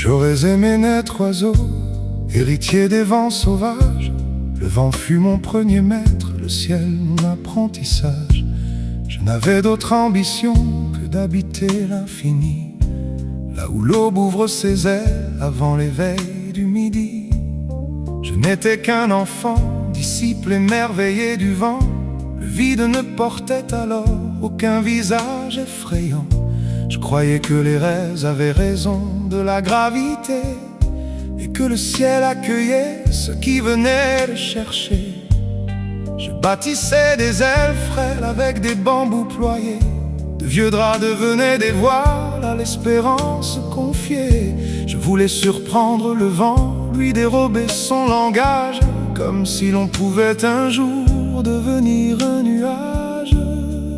J'aurais aimé naître oiseau, héritier des vents sauvages. Le vent fut mon premier maître, le ciel mon apprentissage. Je n'avais d'autre ambition que d'habiter l'infini, là où l'aube ouvre ses ailes avant l'éveil du midi. Je n'étais qu'un enfant, disciple émerveillé du vent. Le vide ne portait alors aucun visage effrayant. Je croyais que les rêves avaient raison de la gravité, et que le ciel accueillait ceux qui venaient le chercher. Je bâtissais des ailes frêles avec des bambous ployés. De vieux draps devenaient des voiles à l'espérance confiée. Je voulais surprendre le vent, lui dérober son langage, comme si l'on pouvait un jour devenir un nuage.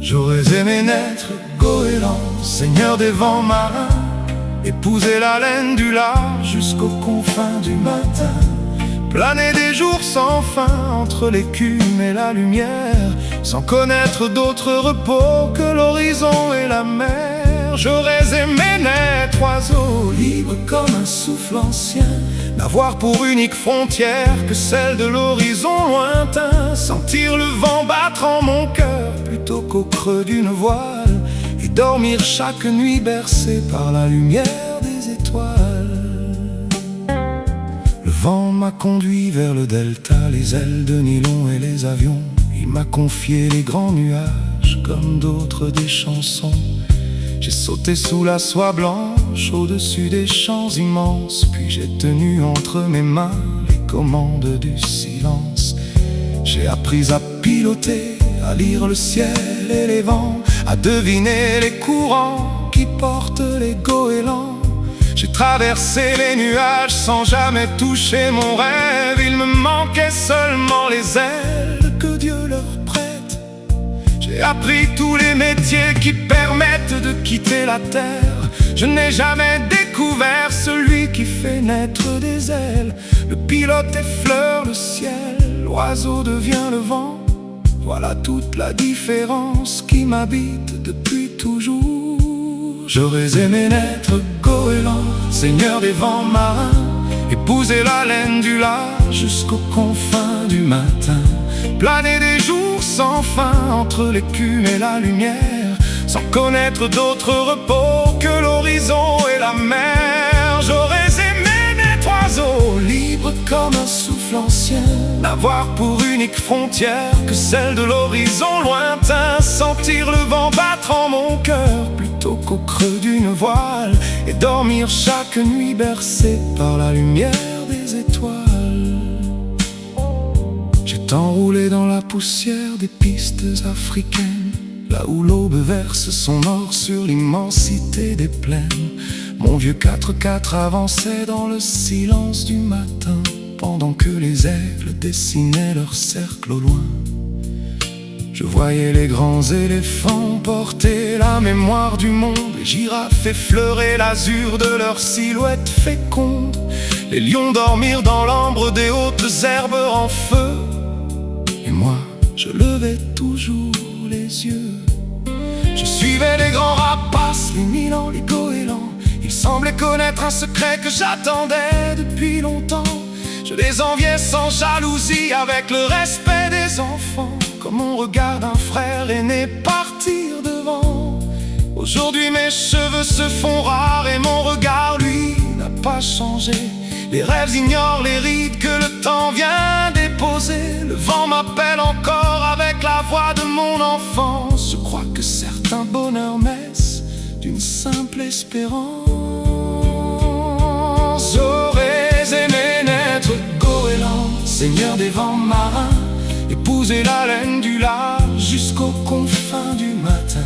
J'aurais aimé naître goéland, seigneur des vents marins, épouser la laine du large jusqu'aux confins du matin, planer des jours sans fin entre l'écume et la lumière, sans connaître d'autre repos que l'horizon et la mer. J'aurais aimé naître oiseau, libre comme un souffle ancien, n'avoir pour unique frontière que celle de l'horizon lointain, sentir le vent battre en mon cœur plutôt qu'au creux d'une voile, et dormir chaque nuit bercé par la lumière des étoiles. Le vent m'a conduit vers le delta, les ailes de nylon et les avions. Il m'a confié les grands nuages comme d'autres des chansons. J'ai sauté sous la soie blanche au-dessus des champs immenses, puis j'ai tenu entre mes mains les commandes du silence. J'ai appris à piloter, à lire le ciel et les vents, à deviner les courants qui portent les goélands. J'ai traversé les nuages sans jamais toucher mon rêve. Il me manquait seulement les ailes que Dieu leur prête. J'ai appris tous les métiers qui permettent de quitter la terre. Je n'ai jamais découvert celui qui fait naître des ailes. Le pilote effleure le ciel, l'oiseau devient le vent. Voilà toute la différence qui m'habite depuis toujours. J'aurais aimé naître goéland, seigneur des vents marins, épouser la laine du large jusqu'aux confins du matin, planer des jours sans fin entre l'écume et la lumière, sans connaître d'autre repos que l'horizon et la mer. J'aurais aimé naître oiseau, libre comme un souffle ancien, n'avoir pour unique frontière que celle de l'horizon lointain, sentir le vent battre en mon cœur plutôt qu'au creux d'une voile, et dormir chaque nuit bercé par la lumière des étoiles. J'ai tant roulé dans la poussière des pistes africaines, là où l'aube verse son or sur l'immensité des plaines. Mon vieux 4x4 avançait dans le silence du matin, pendant que les aigles dessinaient leur cercle au loin. Je voyais les grands éléphants porter la mémoire du monde, les girafes effleurer l'azur de leur silhouette féconde, les lions dormir dans l'ambre des hautes herbes en feu. Et moi, je levais toujours les yeux. Je suivais les grands rapaces, les milans, les goélands. Ils semblaient connaître un secret que j'attendais depuis longtemps. Je les enviais sans jalousie, avec le respect des enfants, comme on regarde un frère aîné partir devant. Aujourd'hui mes cheveux se font rares et mon regard, lui, n'a pas changé. Les rêves ignorent les rides que le temps vient déposer. Le vent m'appelle encore avec la voix de mon enfance. Je crois que certains bonheurs naissent d'une simple espérance. J'aurais aimé naître goéland, seigneur des vents marins, épouser la laine du large jusqu'aux confins du matin,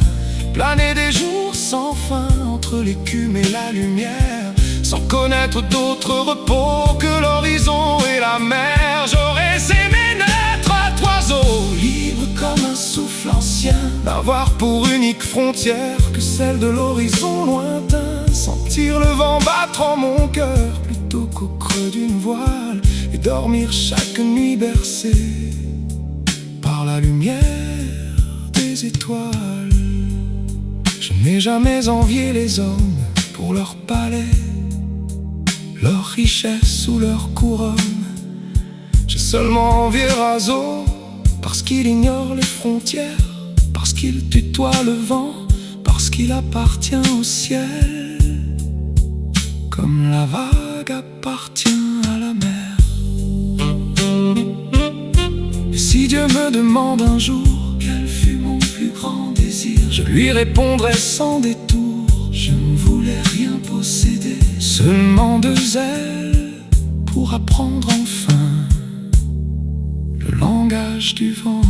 planer des jours sans fin entre l'écume et la lumière, sans connaître d'autre repos que l'horizon et la mer. J'aurais aimé naître oiseau, libre comme un souffle ancien, n'avoir pour unique frontière que celle de l'horizon lointain, sentir le vent battre en mon cœur plutôt qu'au creux d'une voile, et dormir chaque nuit bercé par la lumière des étoiles. Je n'ai jamais envié les hommes pour leur palais, leur richesse ou leur couronne. J'ai seulement envié Razo parce qu'il ignore les frontières, parce qu'il tutoie le vent, parce qu'il appartient au ciel, comme la vague appartient à la mer. Et si Dieu me demande un jour quel fut mon plus grand désir, je lui répondrai sans détour: je ne voulais rien posséder, seulement 2 ailes pour apprendre enfin le langage du vent.